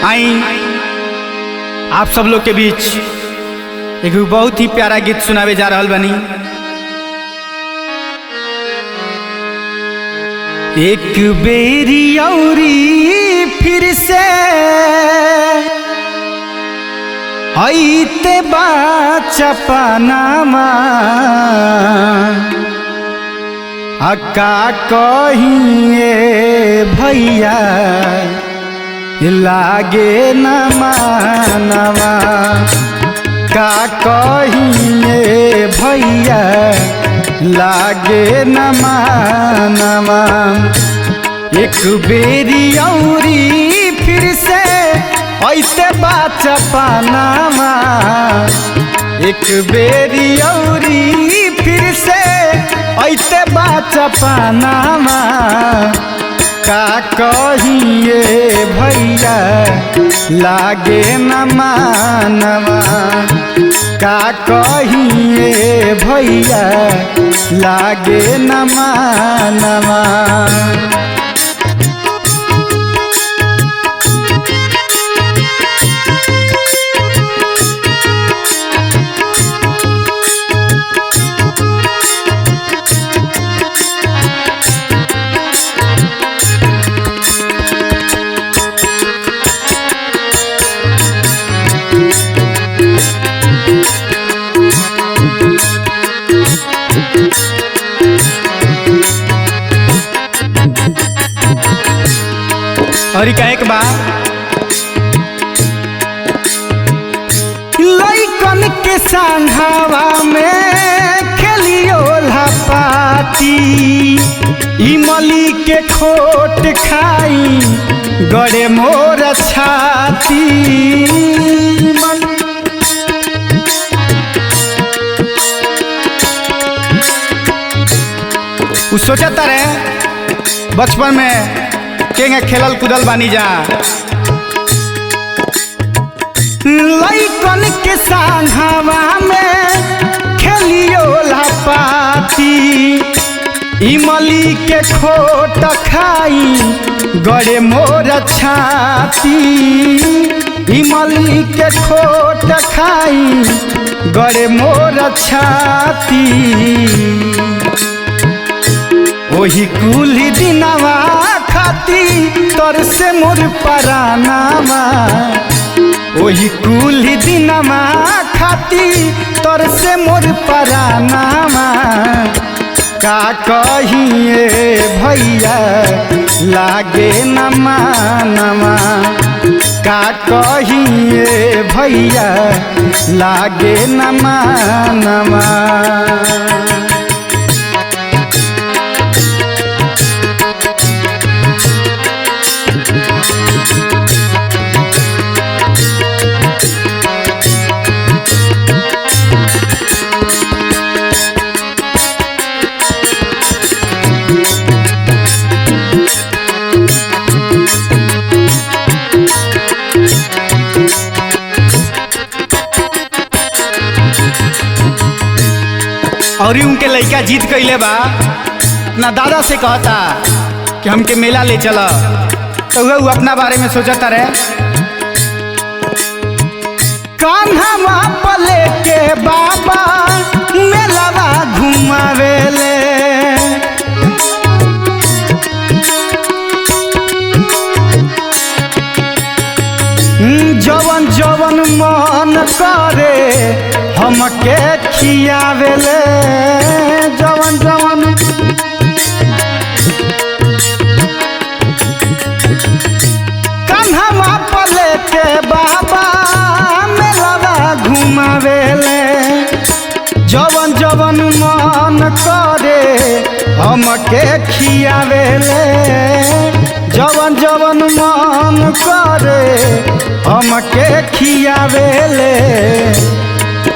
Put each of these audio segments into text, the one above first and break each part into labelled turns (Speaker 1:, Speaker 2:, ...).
Speaker 1: आई आप सब लोग के बीच एक बहुत ही प्यारा गीत सुनावे जा रहल बनी। एक बेरी औरी फिर से आईते बाचपनामा अक्का कहिए भैया लागे न मानवा का कहिए भैया लागे न मानवा। एक बेरी औरी फिर से ऐसे बाचपनामा एक बेरी औरी फिर से ऐसे बाचपनामा का कहिए भैया लागे न मानवा का कहिए भैया लागे न मानवा। और एक बार लइकन के संघावा में खेलियो लापाती इमली के खोट खाई गड़े मोर छाती। उ सोचता रहे बचपन में केंगे खेलल कूदल बानी जा। लइकन के संघावा में खेलियो लापाती इमली के खोट खाई गड़े मोर छाती इमली के खोट खाई गड़े मोर छाती। वही कुली दिनवा खाती तर से मोर परानामा वही कुली दिनमा खाती तर से मोर परानामा का कहिए भैया लागे न मानवा का कहिए भैया लागे न मानवा। और उनके लड़का जीत कैले बा अपना दादा से कहता कि हमके मेला ले चला तो वो अपना बारे में सोचता रहे। कान्हा पले के बाबा मेलावा घुमावेले जवन जवन मन करे हमके खियावेले जवन जवन कान्हा पले के बाबा मेलावा घुमावेले जवन जवन मन करे हमके खियावेले जवन जवन मन करे हमके खियावेले।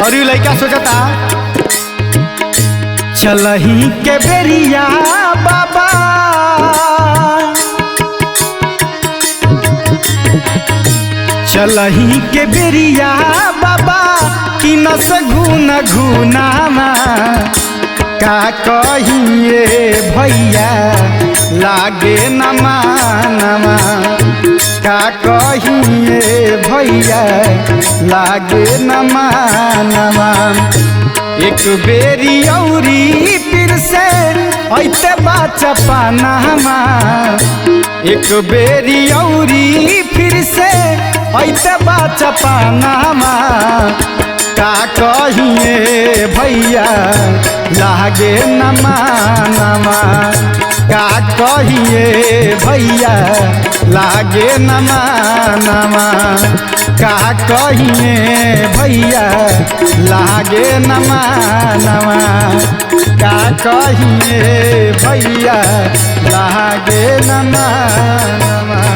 Speaker 1: और यू लड़का सोचता चलही के बेरिया बाबा चलही के बेरिया बाबा कि नस घुन घुनामा का कहिए भैया लागे न मानवा का कहिए भैया लागे न मानवा। एक बेरी औरी फिर से ऐते बचपनामा, एक बेरी औरी फिर से ऐते बचपनामा। का कहिए भैया लागे न मानवा, का कहिए भैया लागे न मानवा, का कहिए भैया लागे न मानवा, का कहिए भैया लागे न मानवा।